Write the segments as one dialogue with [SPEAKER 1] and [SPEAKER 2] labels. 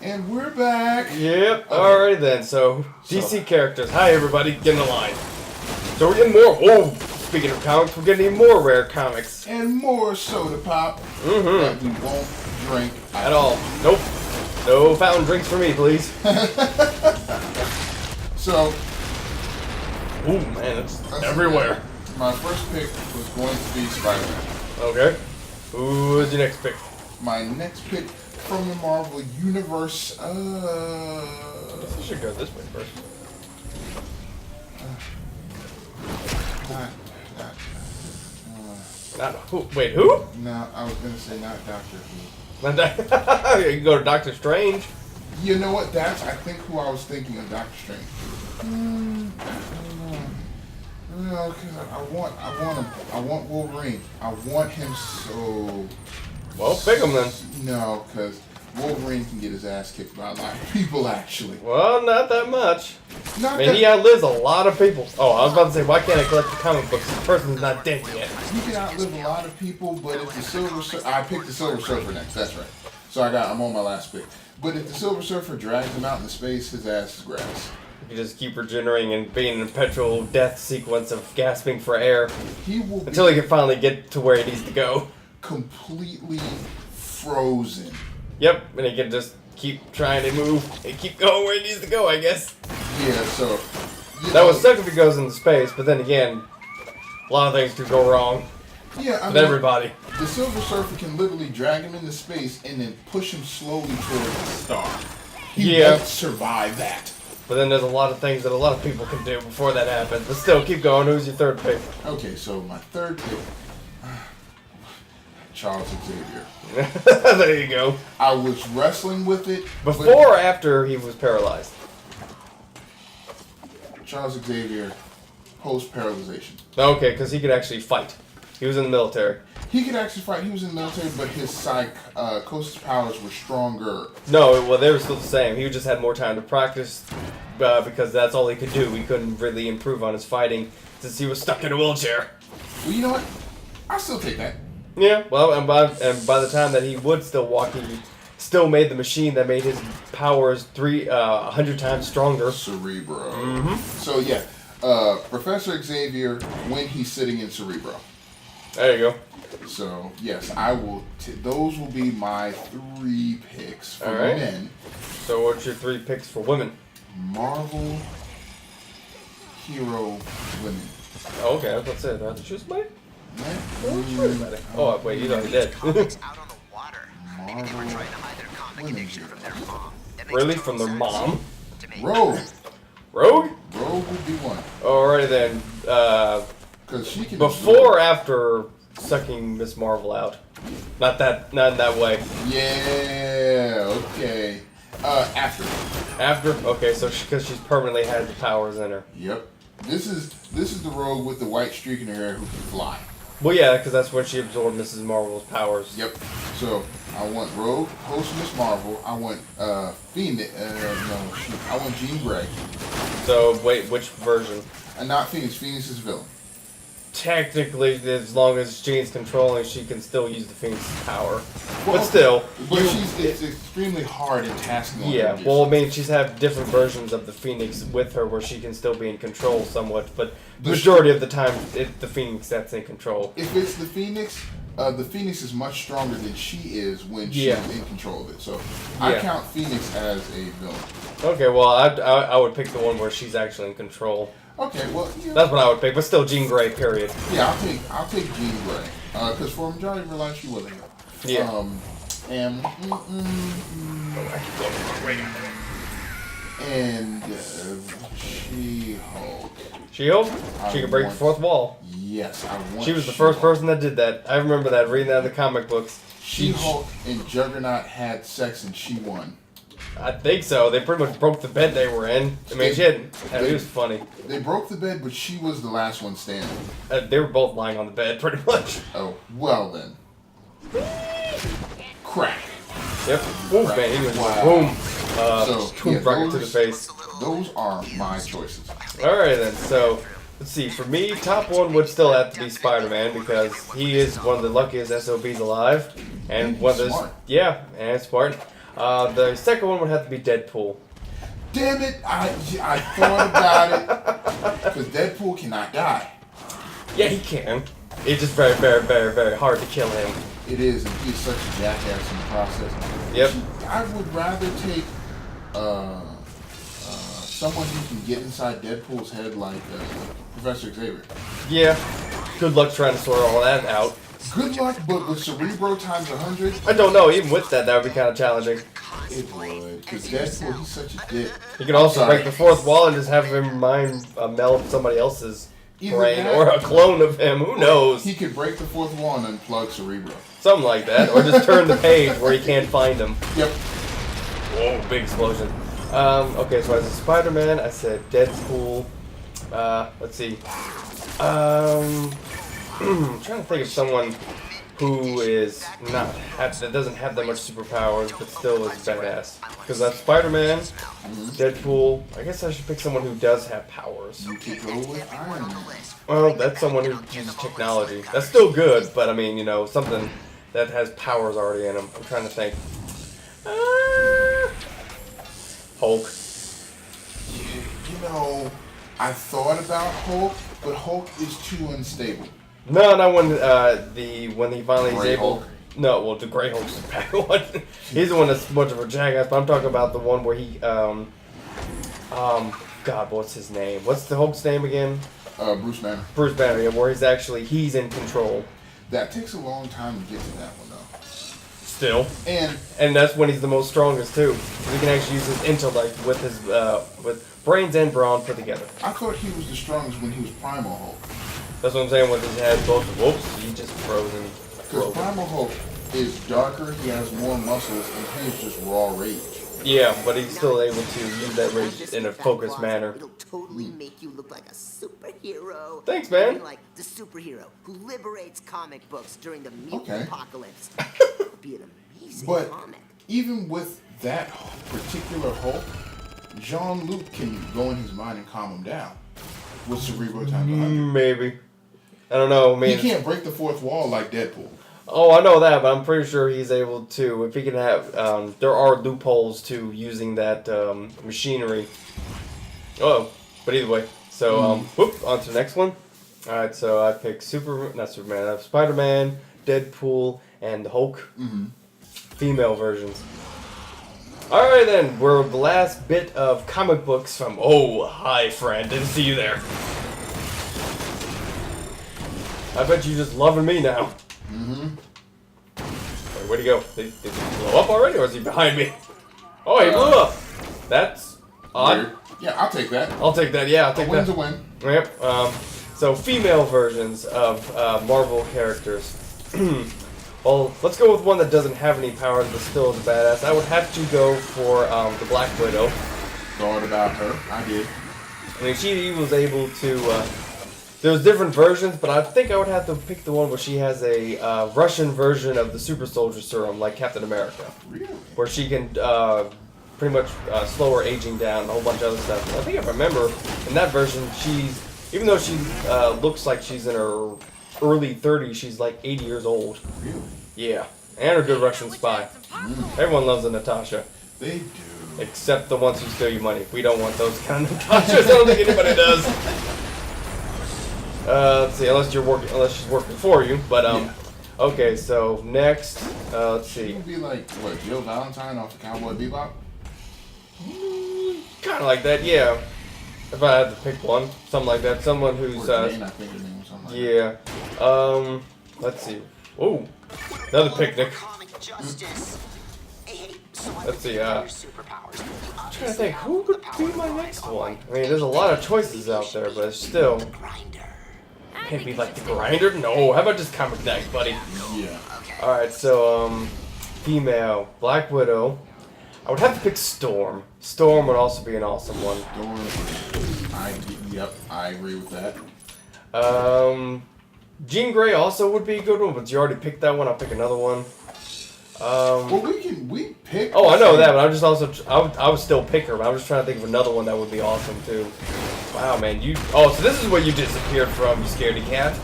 [SPEAKER 1] And we're back.
[SPEAKER 2] Yep. Okay. Alright then. So DC characters. Hi everybody. Get in the line. So we're getting more. Oh, speaking of comics, we're getting even more rare comics
[SPEAKER 1] and more soda pop that we won't drink
[SPEAKER 2] at all. Nope. No fountain drinks for me, please.
[SPEAKER 1] So.
[SPEAKER 2] Ooh man, it's everywhere.
[SPEAKER 1] My first pick was going to be Spider-Man.
[SPEAKER 2] Okay. Who's your next pick?
[SPEAKER 1] My next pick from the Marvel Universe.
[SPEAKER 2] I guess I should go this way first. Not who? Wait, who?
[SPEAKER 1] No, I was gonna say not Doctor Who.
[SPEAKER 2] You can go to Doctor Strange.
[SPEAKER 1] You know what? That's I think who I was thinking of. Doctor Strange. I don't know. No, because I want Wolverine. I want him so.
[SPEAKER 2] Well, pick him then.
[SPEAKER 1] No, because Wolverine can get his ass kicked by a lot of people, actually.
[SPEAKER 2] Well, not that much.
[SPEAKER 1] Not
[SPEAKER 2] he outlives a lot of people. Oh, I was about to say, why can't I collect the comic books? The person's not dead yet.
[SPEAKER 1] He can outlive a lot of people, but if the Silver Surfer... I picked the Silver Surfer next, that's right. So I'm on my last pick. But if the Silver Surfer drags him out into space, his ass is grass.
[SPEAKER 2] You just keep regenerating and being in a perpetual death sequence of gasping for air.
[SPEAKER 1] He will
[SPEAKER 2] until he can finally get to where he needs to go.
[SPEAKER 1] Completely frozen.
[SPEAKER 2] Yep, and he can just keep trying to move and keep going where he needs to go, I guess.
[SPEAKER 1] Yeah, so...
[SPEAKER 2] That would suck if he goes into space, but then again, a lot of things could go wrong.
[SPEAKER 1] Yeah, I
[SPEAKER 2] with
[SPEAKER 1] mean,
[SPEAKER 2] everybody.
[SPEAKER 1] The Silver Surfer can literally drag him into space and then push him slowly towards the star. He won't survive that.
[SPEAKER 2] But then there's a lot of things that a lot of people can do before that happens. But still, keep going. Who's your third pick?
[SPEAKER 1] Okay, so my third pick... Charles Xavier.
[SPEAKER 2] There you go.
[SPEAKER 1] I was wrestling with it.
[SPEAKER 2] Before or after he was paralyzed?
[SPEAKER 1] Charles Xavier, post-paralyzation.
[SPEAKER 2] Okay, because he could actually fight. He was in the military.
[SPEAKER 1] He could actually fight. He was in the military, but his psychosis powers were stronger.
[SPEAKER 2] No, well, they were still the same. He just had more time to practice because that's all he could do. He couldn't really improve on his fighting since he was stuck in a wheelchair.
[SPEAKER 1] Well, you know what? I'll still take that.
[SPEAKER 2] Yeah, well, and by the time that he would still walk, he still made the machine that made his powers 100 times stronger.
[SPEAKER 1] Cerebro.
[SPEAKER 2] Mm-hmm.
[SPEAKER 1] So yeah, Professor Xavier when he's sitting in Cerebro.
[SPEAKER 2] There you go.
[SPEAKER 1] So yes, I will. Those will be my 3 picks for men.
[SPEAKER 2] So what's your 3 picks for women?
[SPEAKER 1] Marvel hero women.
[SPEAKER 2] Oh, okay, I was about to say, do I have to choose somebody? Oh, wait, you already did. Really? From their mom?
[SPEAKER 1] Rogue.
[SPEAKER 2] Rogue?
[SPEAKER 1] Rogue would be one.
[SPEAKER 2] Alrighty then.
[SPEAKER 1] Because she can.
[SPEAKER 2] Before or after sucking Miss Marvel out? Not in that way.
[SPEAKER 1] Yeah. Okay. After.
[SPEAKER 2] After? Okay, so because she's permanently had the powers in her.
[SPEAKER 1] Yep. This is the Rogue with the white streak in her hair who can fly.
[SPEAKER 2] Well, yeah, because that's when she absorbed Mrs. Marvel's powers.
[SPEAKER 1] Yep. So I want Rogue, host Miss Marvel. I want Phoenix. I want Jean Grey.
[SPEAKER 2] So wait, which version?
[SPEAKER 1] Not Phoenix. Phoenix is villain.
[SPEAKER 2] Technically, as long as Jean's controlling, she can still use the Phoenix's power.
[SPEAKER 1] Well,
[SPEAKER 2] but still.
[SPEAKER 1] But it's extremely hard in tasking.
[SPEAKER 2] Yeah, well, I mean, she's had different versions of the Phoenix with her where she can still be in control somewhat, but the majority of the time, it's the Phoenix that's in control.
[SPEAKER 1] If it's the Phoenix is much stronger than she is when she's in control of it. So I count Phoenix as a villain.
[SPEAKER 2] Okay, well, I would pick the one where she's actually in control.
[SPEAKER 1] Okay, well,
[SPEAKER 2] that's what I would pick, but still Jean Grey, period.
[SPEAKER 1] Yeah, I'll take Jean Grey because for a majority of her life she wasn't.
[SPEAKER 2] Yeah.
[SPEAKER 1] And She-Hulk.
[SPEAKER 2] She-Hulk? She can break the fourth wall.
[SPEAKER 1] Yes, I want.
[SPEAKER 2] She was the first person that did that. I remember that reading that in the comic books.
[SPEAKER 1] She-Hulk and Juggernaut had sex and she won.
[SPEAKER 2] I think so. They pretty much broke the bed they were in. I mean, it was funny.
[SPEAKER 1] They broke the bed, but she was the last one standing.
[SPEAKER 2] They were both lying on the bed, pretty much.
[SPEAKER 1] Oh, well then. Crack.
[SPEAKER 2] Yep. Ooh, man, he was boom. Right to the face.
[SPEAKER 1] Those are my choices.
[SPEAKER 2] Alright then, so, let's see. For me, top one would still have to be Spider-Man because he is one of the luckiest SOBs alive. And one of those...
[SPEAKER 1] smart.
[SPEAKER 2] Yeah, and smart. The second one would have to be Deadpool.
[SPEAKER 1] Damn it! I thought about it because Deadpool cannot die.
[SPEAKER 2] Yeah, he can. It's just very, very, very, very hard to kill him.
[SPEAKER 1] It is, and he's such a jackass in the process.
[SPEAKER 2] Yep.
[SPEAKER 1] I would rather take someone who can get inside Deadpool's head like Professor Xavier.
[SPEAKER 2] Yeah. Good luck trying to sort all that out.
[SPEAKER 1] Good luck, but with Cerebro times 100.
[SPEAKER 2] I don't know. Even with that, that would be kind of challenging.
[SPEAKER 1] It would, because Deadpool, he's such a dick.
[SPEAKER 2] You can also break the fourth wall and just have him meld somebody else's brain or a clone of him. Who knows?
[SPEAKER 1] He could break the fourth wall and unplug Cerebro.
[SPEAKER 2] Something like that, or just turn the page where he can't find him.
[SPEAKER 1] Yep.
[SPEAKER 2] Whoa, big explosion. Okay, so as a Spider-Man, I said Deadpool. Let's see. I'm trying to think of someone who is that doesn't have that much superpowers, but still is badass. Because that's Spider-Man, Deadpool. I guess I should pick someone who does have powers.
[SPEAKER 1] You could go with Iron Man.
[SPEAKER 2] Well, that's someone who uses technology. That's still good, but I mean, something that has powers already in them. I'm trying to think. Hulk.
[SPEAKER 1] I thought about Hulk, but Hulk is too unstable.
[SPEAKER 2] No, not when when he finally is able.
[SPEAKER 1] Hulk.
[SPEAKER 2] No, well, the Gray Hulk's the bad one. He's the one that's much of a jackass. But I'm talking about the one where he God, what's his name? What's the Hulk's name again?
[SPEAKER 1] Bruce Banner.
[SPEAKER 2] Bruce Banner. Yeah, where he's in control.
[SPEAKER 1] That takes a long time to get to that one, though.
[SPEAKER 2] Still.
[SPEAKER 1] And
[SPEAKER 2] that's when he's the most strongest too. He can actually use his intellect with his with brains and brawn put together.
[SPEAKER 1] I thought he was the strongest when he was Primal Hulk.
[SPEAKER 2] That's what I'm saying. When he had both. Whoops, he just frozen.
[SPEAKER 1] Because Primal Hulk is darker, he has more muscles, and he's just raw rage.
[SPEAKER 2] Yeah, but he's still able to use that rage in a focused manner.
[SPEAKER 3] It'll totally make you look like a superhero.
[SPEAKER 2] Thanks, man.
[SPEAKER 3] I mean, like the superhero who liberates comic books during the mutant apocalypse. Be an amazing comic.
[SPEAKER 1] Even with that particular Hulk, Jean-Luc can go in his mind and calm him down with Cerebro times 100.
[SPEAKER 2] Maybe. I don't know. I mean,
[SPEAKER 1] he can't break the fourth wall like Deadpool.
[SPEAKER 2] Oh, I know that, but I'm pretty sure he's able to. If he can have, there are loopholes to using that machinery. Oh, but either way. So, on to the next one. All right, so I picked Spider-Man, Deadpool, and the Hulk. Female versions. All right, then we're the last bit of comic books from. Oh, hi, friend. Didn't see you there. I bet you're just loving me now. Wait, where'd he go? Did he blow up already, or is he behind me? Oh, he blew up. That's odd.
[SPEAKER 1] Weird. Yeah, I'll take that.
[SPEAKER 2] I'll take that. Yeah, I'll take that.
[SPEAKER 1] A win's a win.
[SPEAKER 2] Yep. So female versions of Marvel characters. Well, let's go with one that doesn't have any powers but still is a badass. I would have to go for the Black Widow.
[SPEAKER 1] Thought about her. I did.
[SPEAKER 2] I mean, she was able to. There's different versions, but I think I would have to pick the one where she has a Russian version of the super soldier serum, like Captain America.
[SPEAKER 1] Really?
[SPEAKER 2] Where she can pretty much slow her aging down and a whole bunch of other stuff. I think if I remember, in that version, even though she looks like she's in her early 30s, she's like 80 years old.
[SPEAKER 1] Really?
[SPEAKER 2] Yeah. And a good Russian spy. Everyone loves a Natasha.
[SPEAKER 1] They do.
[SPEAKER 2] Except the ones who steal your money. We don't want those kind of Natashas. I don't think anybody does. Let's see, unless she's working for you, but okay, so next, let's see.
[SPEAKER 1] She would be like, what, Jill Valentine off the Cowboy Bebop?
[SPEAKER 2] Kind of like that, yeah. If I had to pick one, something like that, someone who's,
[SPEAKER 1] Jane, I think her name was something like
[SPEAKER 2] yeah. Let's see. Ooh, another picnic. Let's see, I'm trying to think, who would be my next one? I mean, there's a lot of choices out there, but still. Can't be like the Grinder? No, how about just Comic Knight, buddy?
[SPEAKER 1] Yeah.
[SPEAKER 2] Alright, so, female, Black Widow. I would have to pick Storm. Storm would also be an awesome one.
[SPEAKER 1] Yep, I agree with that.
[SPEAKER 2] Jean Grey also would be a good one, but you already picked that one. I'll pick another one.
[SPEAKER 1] Well, we pick.
[SPEAKER 2] Oh, I know that, but I'm just also, I would still pick her, but I'm just trying to think of another one that would be awesome, too. Wow, man, so this is where you disappeared from, you scaredy cat.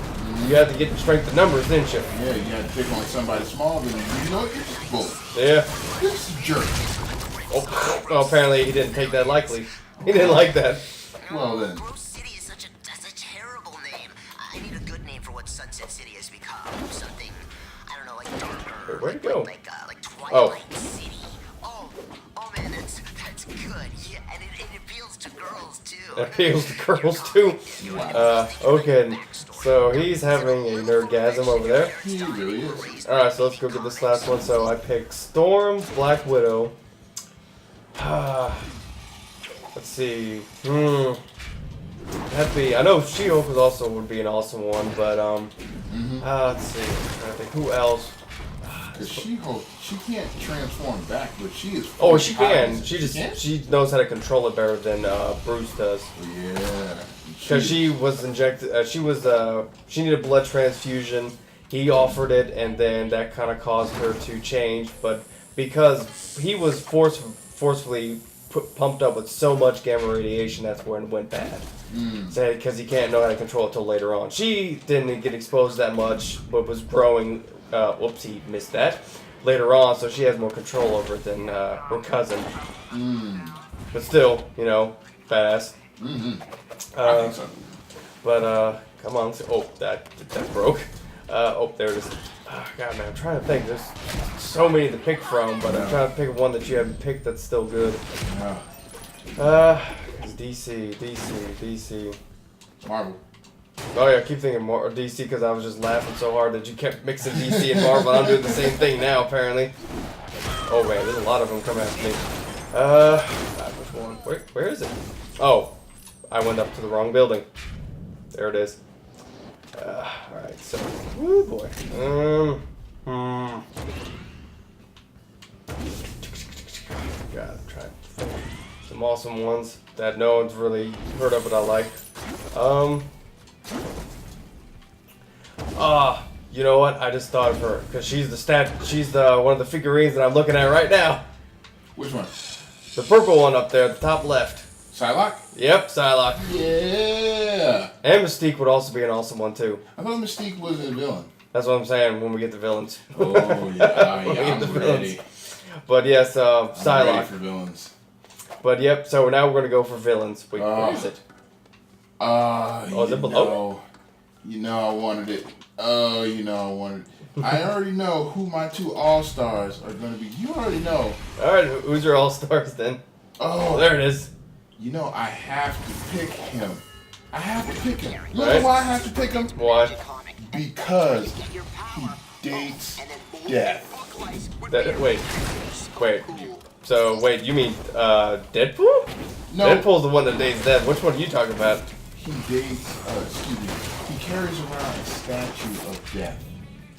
[SPEAKER 2] You had to get the strength of numbers, didn't you?
[SPEAKER 1] Yeah, you had to pick on somebody smaller than you. You know, you're just bull.
[SPEAKER 2] Yeah.
[SPEAKER 1] This jerk.
[SPEAKER 2] Oh, well, apparently he didn't take that lightly. He didn't like that.
[SPEAKER 1] Well then.
[SPEAKER 3] Rose City is such a terrible name. I need a good name for what Sunset City has become. Something, I don't know, like darker.
[SPEAKER 2] Where'd it go?
[SPEAKER 3] Like Twilight City. Oh man, that's good. Yeah, and it appeals to girls too.
[SPEAKER 2] It appeals to girls too. Okay, so he's having a nerdgasm over there.
[SPEAKER 1] He really is.
[SPEAKER 2] Alright, so let's go get this last one. So I picked Storm, Black Widow. Let's see. That'd be. I know She-Hulk is also would be an awesome one, but let's see. I'm trying to think who else.
[SPEAKER 1] Because She-Hulk, she can't transform back, but she is.
[SPEAKER 2] Oh, she can.
[SPEAKER 1] She
[SPEAKER 2] She knows how to control it better than Bruce does.
[SPEAKER 1] Yeah.
[SPEAKER 2] Because she was injected. She needed a blood transfusion. He offered it, and then that kind of caused her to change. But because he was forcefully pumped up with so much gamma radiation, that's when it went bad. Because he can't know how to control it till later on. She didn't get exposed that much, but was growing. Whoops, he missed that. Later on, so she has more control over it than her cousin. But still, you know, badass.
[SPEAKER 1] I think so.
[SPEAKER 2] But come on. Oh, that broke. Oh, there it is. Oh, God, man, I'm trying to think. There's so many to pick from, but I'm trying to pick one that you haven't picked that's still good. It's DC.
[SPEAKER 1] Marvel.
[SPEAKER 2] Oh yeah, I keep thinking more DC because I was just laughing so hard that you kept mixing DC and Marvel. I'm doing the same thing now, apparently. Oh man, there's a lot of them coming after me. Which one? Where is it? Oh, I went up to the wrong building. There it is. Alright, so, woo boy. God, I'm trying to think. Some awesome ones that no one's really heard of, but I like. You know what? I just thought of her because she's the one of the figurines that I'm looking at right now.
[SPEAKER 1] Which one?
[SPEAKER 2] The purple one up there at the top left.
[SPEAKER 1] Psylocke?
[SPEAKER 2] Yep, Psylocke.
[SPEAKER 1] Yeah.
[SPEAKER 2] And Mystique would also be an awesome one too.
[SPEAKER 1] I thought Mystique was a villain.
[SPEAKER 2] That's what I'm saying when we get the villains.
[SPEAKER 1] Oh yeah, I'm ready.
[SPEAKER 2] But yes,
[SPEAKER 1] I'm ready
[SPEAKER 2] Psylocke.
[SPEAKER 1] for villains.
[SPEAKER 2] But yep, so now we're gonna go for villains. Wait, where is it?
[SPEAKER 1] Oh,
[SPEAKER 2] is it below?
[SPEAKER 1] You know I wanted it. Oh, you know I wanted it. I already know who my two all-stars are going to be. You already know.
[SPEAKER 2] Alright, who's your all-stars then?
[SPEAKER 1] Oh,
[SPEAKER 2] there it is.
[SPEAKER 1] You know, I have to pick him. I have to pick him. You
[SPEAKER 2] Right.
[SPEAKER 1] know why I have to pick him?
[SPEAKER 2] Why?
[SPEAKER 1] Because he dates death.
[SPEAKER 2] Wait. So, wait, you mean, Deadpool?
[SPEAKER 1] No.
[SPEAKER 2] Deadpool's the one that dates death. Which one are you talking about?
[SPEAKER 1] He dates, he carries around a statue of death.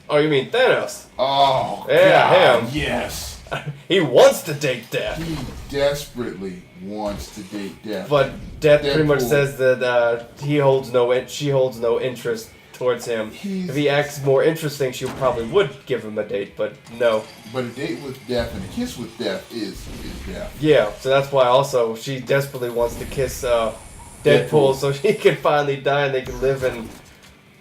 [SPEAKER 2] Oh, you mean Thanos?
[SPEAKER 1] Oh,
[SPEAKER 2] yeah,
[SPEAKER 1] God,
[SPEAKER 2] him.
[SPEAKER 1] yes.
[SPEAKER 2] He wants to date death.
[SPEAKER 1] He desperately wants to date death.
[SPEAKER 2] But death pretty much
[SPEAKER 1] Deadpool.
[SPEAKER 2] says that she holds no interest towards him. If he acts more interesting, she probably would give him a date, but no.
[SPEAKER 1] But a date with death and a kiss with death is death.
[SPEAKER 2] Yeah, so that's why also she desperately wants to kiss Deadpool so he can finally die and they can live in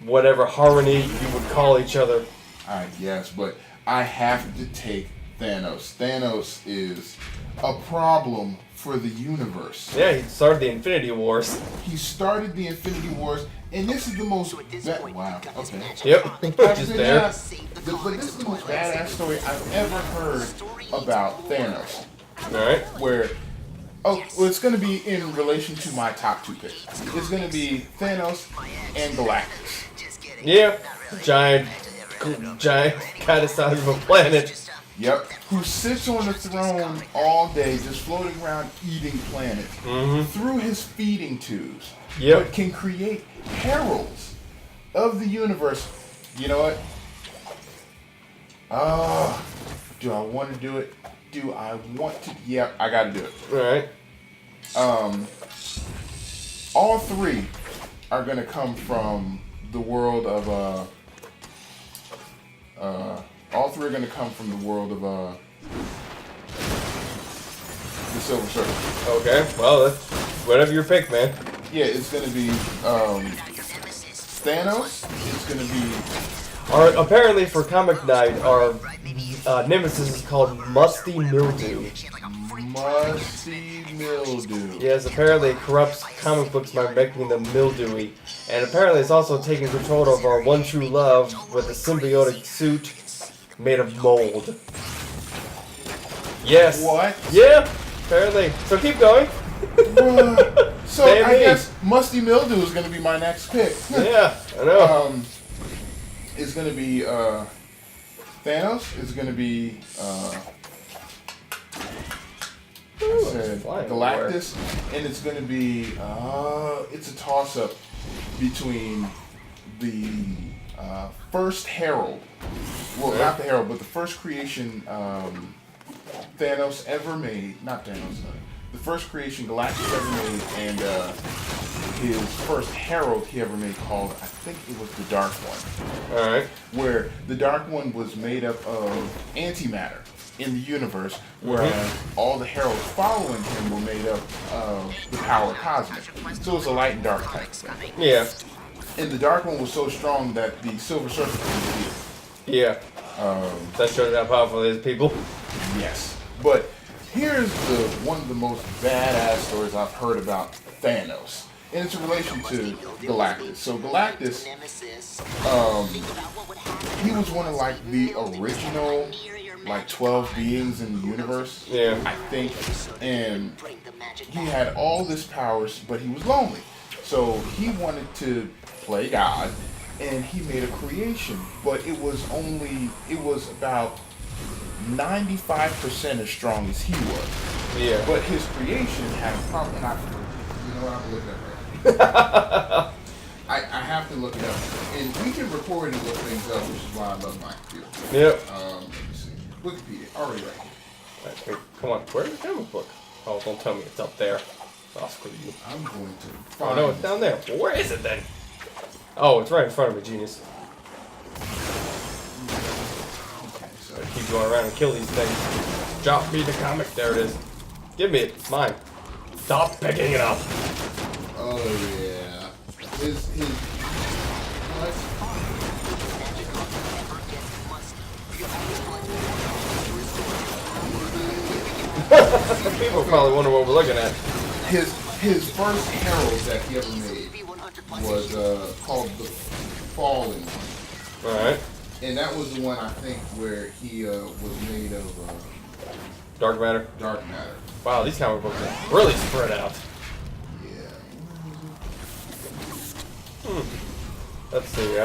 [SPEAKER 2] whatever harmony you would call each other.
[SPEAKER 1] I guess, but I have to take Thanos. Thanos is a problem for the universe.
[SPEAKER 2] Yeah, he started the Infinity Wars.
[SPEAKER 1] He started the Infinity Wars, and this is the most wow. Okay.
[SPEAKER 2] Yep, just there.
[SPEAKER 1] But this is the most badass story I've ever heard about Thanos.
[SPEAKER 2] Alright.
[SPEAKER 1] Where, it's going to be in relation to my top two picks. It's going to be Thanos and Galactus.
[SPEAKER 2] Yeah, giant kind of size of a planet.
[SPEAKER 1] Yep. Who sits on the throne all day, just floating around eating planets through his feeding tubes.
[SPEAKER 2] Yep.
[SPEAKER 1] But can create heralds of the universe. You know what? Do I want to do it? Do I want to? Yeah, I got to do it.
[SPEAKER 2] Alright.
[SPEAKER 1] All three are going to come from the world of all three are going to come from the world of the Silver Surfer.
[SPEAKER 2] Okay, well, that's whatever your pick, man.
[SPEAKER 1] Yeah, it's going to be Thanos. It's is going to be...
[SPEAKER 2] Apparently for Comic Night, our nemesis is called Musty Mildew.
[SPEAKER 1] Musty Mildew.
[SPEAKER 2] Yes, apparently it corrupts comic books by making them mildewy. And apparently it's also taking control of our one true love with a symbiotic suit made of mold. Yes.
[SPEAKER 1] What?
[SPEAKER 2] Yeah, apparently. So keep going.
[SPEAKER 1] So I guess Musty Mildew is going to be my next pick.
[SPEAKER 2] Yeah, I know.
[SPEAKER 1] It's going to be Thanos. It's going to be Galactus, and it's going to be it's a toss-up between the first Herald. Well, not the Herald, but the first creation Thanos ever made. Not Thanos. The first creation Galactus ever made, and his first Herald he ever made called, I think it was the Dark One.
[SPEAKER 2] Alright.
[SPEAKER 1] Where the Dark One was made up of antimatter in the universe, whereas all the Heralds following him were made up of the power cosmic. So it's a light and dark type thing.
[SPEAKER 2] Yeah.
[SPEAKER 1] And the Dark One was so strong that the Silver Surfer couldn't beat it.
[SPEAKER 2] Yeah. That shows how powerful it is, people.
[SPEAKER 1] Yes. But here's one of the most badass stories I've heard about Thanos. And it's in relation to Galactus. So Galactus, he was one of like the original 12 beings in the universe.
[SPEAKER 2] Yeah.
[SPEAKER 1] I think. And he had all this powers, but he was lonely. So he wanted to play God, and he made a creation. But it was about 95% as strong as he was.
[SPEAKER 2] Yeah.
[SPEAKER 1] But his creation had a problem. And you know what, I'm looking at right I have to look it up. And we can record and look things up, which is why I love my computer.
[SPEAKER 2] Yep.
[SPEAKER 1] Let me see. Wikipedia, already right here.
[SPEAKER 2] Right, wait, come on, where's the comic book? Oh, don't tell me it's up there. I'll screw you.
[SPEAKER 1] I'm going to
[SPEAKER 2] Oh
[SPEAKER 1] find
[SPEAKER 2] no, it's down there. Well, where is it then? Oh, it's right in front of me, genius.
[SPEAKER 1] Okay, so
[SPEAKER 2] I keep going around and kill these things. Drop me the comic. There it is. Give me it. It's mine. Stop picking it up.
[SPEAKER 1] oh yeah. His what?
[SPEAKER 2] People probably wonder what we're looking at.
[SPEAKER 1] His first herald that he ever made was called the Fallen One.
[SPEAKER 2] Alright.
[SPEAKER 1] And that was the one, I think, where he was made of
[SPEAKER 2] Dark matter.
[SPEAKER 1] dark matter.
[SPEAKER 2] Wow, these comic books are really spread out.
[SPEAKER 1] Yeah.
[SPEAKER 2] Let's see,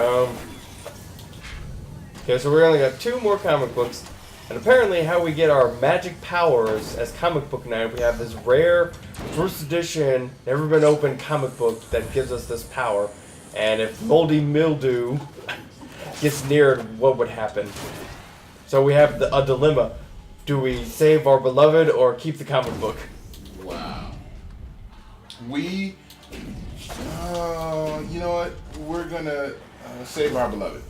[SPEAKER 2] okay, so we only got 2 more comic books. And apparently how we get our magic powers as Comic Book Night, we have this rare, first edition, never been opened comic book that gives us this power. And if Moldy Mildew gets near it, what would happen? So we have a dilemma. Do we save our beloved or keep the comic book?
[SPEAKER 1] Wow. We, you know what? We're gonna save our beloved.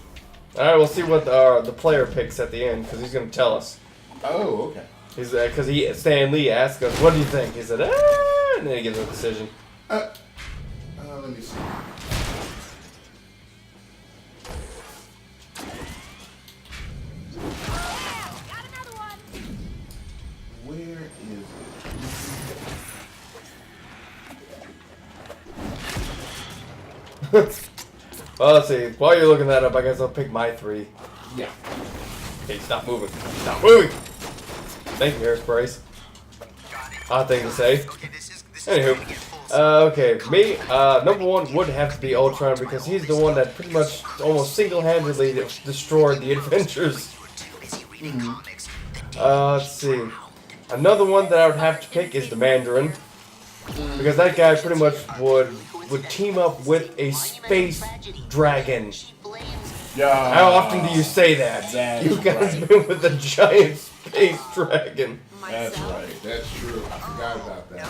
[SPEAKER 2] Alright, we'll see what the player picks at the end, because he's going to tell us.
[SPEAKER 1] Oh, okay.
[SPEAKER 2] He's because Stan Lee asked us, what do you think? He said, and then he gives a decision.
[SPEAKER 1] Let me see.
[SPEAKER 4] Got another one.
[SPEAKER 1] Where is
[SPEAKER 2] Well, let's see. While you're looking that up, I guess I'll pick my 3.
[SPEAKER 1] it? Yeah.
[SPEAKER 2] Okay, stop moving. Stop moving! Thank you, Hairspray. Odd thing to say. Anywho. Okay, me, number 1 would have to be Ultron because he's the one that pretty much almost single-handedly destroyed the Adventures. Let's see. Another one that I would have to pick is the Mandarin. Because that guy pretty much would team up with a space dragon.
[SPEAKER 1] Yeah.
[SPEAKER 2] How often do you say that?
[SPEAKER 1] That's
[SPEAKER 2] You guys
[SPEAKER 1] right.
[SPEAKER 2] been with a giant space dragon.
[SPEAKER 1] That's right. That's true. I forgot about that.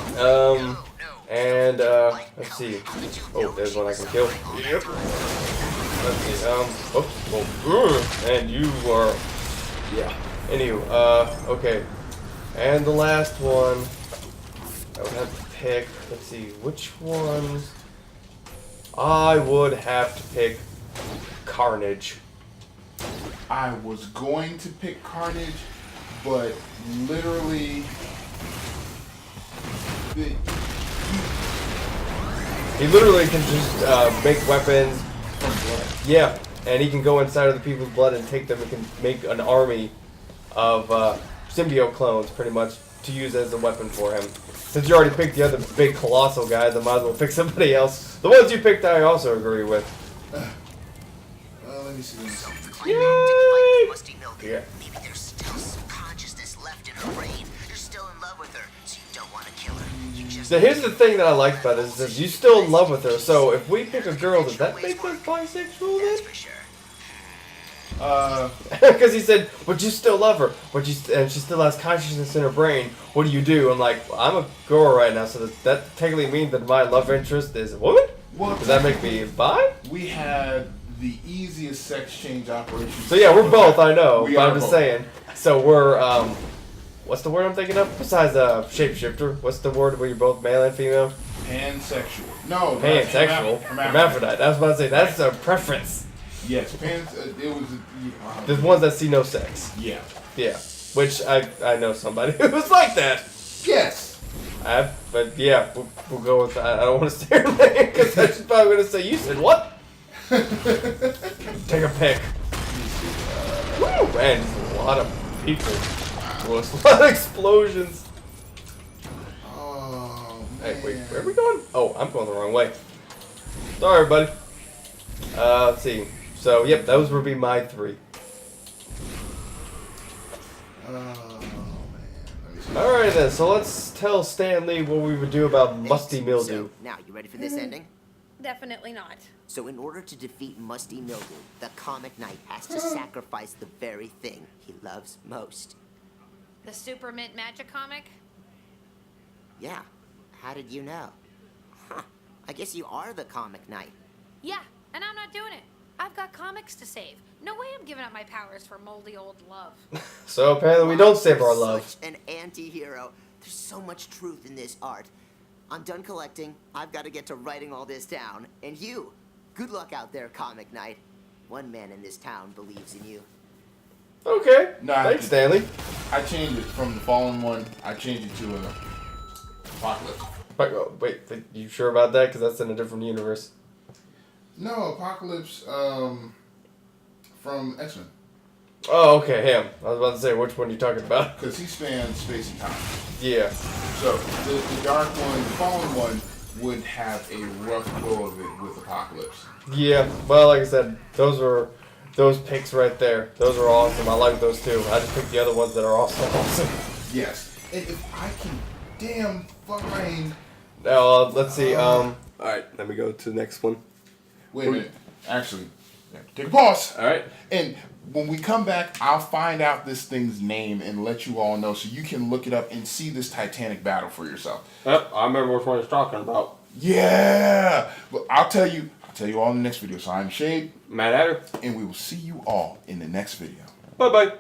[SPEAKER 2] And let's see. Oh, there's one I can kill. Yep. Let's see. Oops. Well, and you are. Yeah. Anywho. Okay. And the last one. I would have to pick. Let's see. Which one? I would have to pick Carnage.
[SPEAKER 1] I was going to pick Carnage, but literally,
[SPEAKER 2] He literally can just make weapons.
[SPEAKER 1] from blood.
[SPEAKER 2] Yeah, and he can go inside other people's blood and take them. He can make an army of symbiote clones, pretty much, to use as a weapon for him. Since you already picked the other big colossal guys, I might as well pick somebody else. The ones you picked, I also agree with.
[SPEAKER 1] Let me see this.
[SPEAKER 2] Yay!
[SPEAKER 3] Musty mildew.
[SPEAKER 2] Yeah.
[SPEAKER 3] Maybe there's still some consciousness left in her brain. You're still in love with her, so you don't want to kill her. You just
[SPEAKER 2] So here's the thing that I like about this is you still in love with her. So if we pick a girl, does that make us bisexual
[SPEAKER 3] That's
[SPEAKER 2] then?
[SPEAKER 3] for sure.
[SPEAKER 2] Because he said, but you still love her, but and she still has consciousness in her brain. What do you do? I'm like, well, I'm a girl right now, so that technically means that my love interest is a woman?
[SPEAKER 1] Well,
[SPEAKER 2] Does that make me bi?
[SPEAKER 1] We had the easiest sex change operation.
[SPEAKER 2] So yeah, we're both, I know,
[SPEAKER 1] We
[SPEAKER 2] but
[SPEAKER 1] are
[SPEAKER 2] I'm just
[SPEAKER 1] both.
[SPEAKER 2] saying. So we're, what's the word I'm thinking of? Besides shapeshifter, what's the word where you're both male and female?
[SPEAKER 1] Pansexual. No,
[SPEAKER 2] Pansexual. Hermaphrodite. I was about to say, that's a preference.
[SPEAKER 1] Yes, it was.
[SPEAKER 2] There's ones that see no sex.
[SPEAKER 1] Yeah.
[SPEAKER 2] Yeah. Which I know somebody who's like that.
[SPEAKER 1] Yes.
[SPEAKER 2] But yeah, we'll go with that. I don't want to say her name because she's probably going to say, you said what? Take a pick. Woo! Man, there's a lot of people. Well, it's a lot of explosions.
[SPEAKER 1] Oh,
[SPEAKER 2] Hey, wait,
[SPEAKER 1] man.
[SPEAKER 2] where are we going? Oh, I'm going the wrong way. Sorry, buddy. Let's see. So, yep, those would be my 3.
[SPEAKER 1] Oh, man. Let me see.
[SPEAKER 2] Alright then, so let's tell Stan Lee what we would do about musty mildew.
[SPEAKER 3] So, now, you ready for this ending?
[SPEAKER 4] Definitely not.
[SPEAKER 3] So in order to defeat Musty Mildew, the Comic Knight has to sacrifice the very thing he loves most.
[SPEAKER 4] The Super Mint Magic comic?
[SPEAKER 3] Yeah. How did you know? Huh. I guess you are the Comic Knight.
[SPEAKER 4] Yeah, and I'm not doing it. I've got comics to save. No way I'm giving up my powers for moldy old love.
[SPEAKER 2] So apparently we don't save our love.
[SPEAKER 3] Such an anti-hero. There's so much truth in this art. I'm done collecting. I've got to get to writing all this down. And you, good luck out there, Comic Knight. One man in this town believes in you.
[SPEAKER 2] Okay.
[SPEAKER 1] No,
[SPEAKER 2] Thanks, Stanley.
[SPEAKER 1] I changed it from the fallen one. I changed it to a apocalypse.
[SPEAKER 2] Wait, you sure about that? Because that's in a different universe.
[SPEAKER 1] No, apocalypse. From X-Men.
[SPEAKER 2] Oh, okay, him. I was about to say, which one are you talking about?
[SPEAKER 1] Because he spans space and time.
[SPEAKER 2] Yeah.
[SPEAKER 1] So the dark one, the fallen one, would have a rough go of it with apocalypse.
[SPEAKER 2] Yeah. Well, like I said, those picks right there. Those are awesome. I like those too. I just picked the other ones that are also awesome.
[SPEAKER 1] Yes. And if I can damn find...
[SPEAKER 2] Now, let's see. Alright, let me go to the next one.
[SPEAKER 1] Wait a minute. Actually, take a pause.
[SPEAKER 2] Alright.
[SPEAKER 1] And when we come back, I'll find out this thing's name and let you all know so you can look it up and see this Titanic battle for yourself.
[SPEAKER 2] Yep, I remember which one he's talking about.
[SPEAKER 1] Yeah! But I'll tell you all in the next video. So I'm Shade.
[SPEAKER 2] Matt Adder.
[SPEAKER 1] And we will see you all in the next video.
[SPEAKER 2] Bye-bye.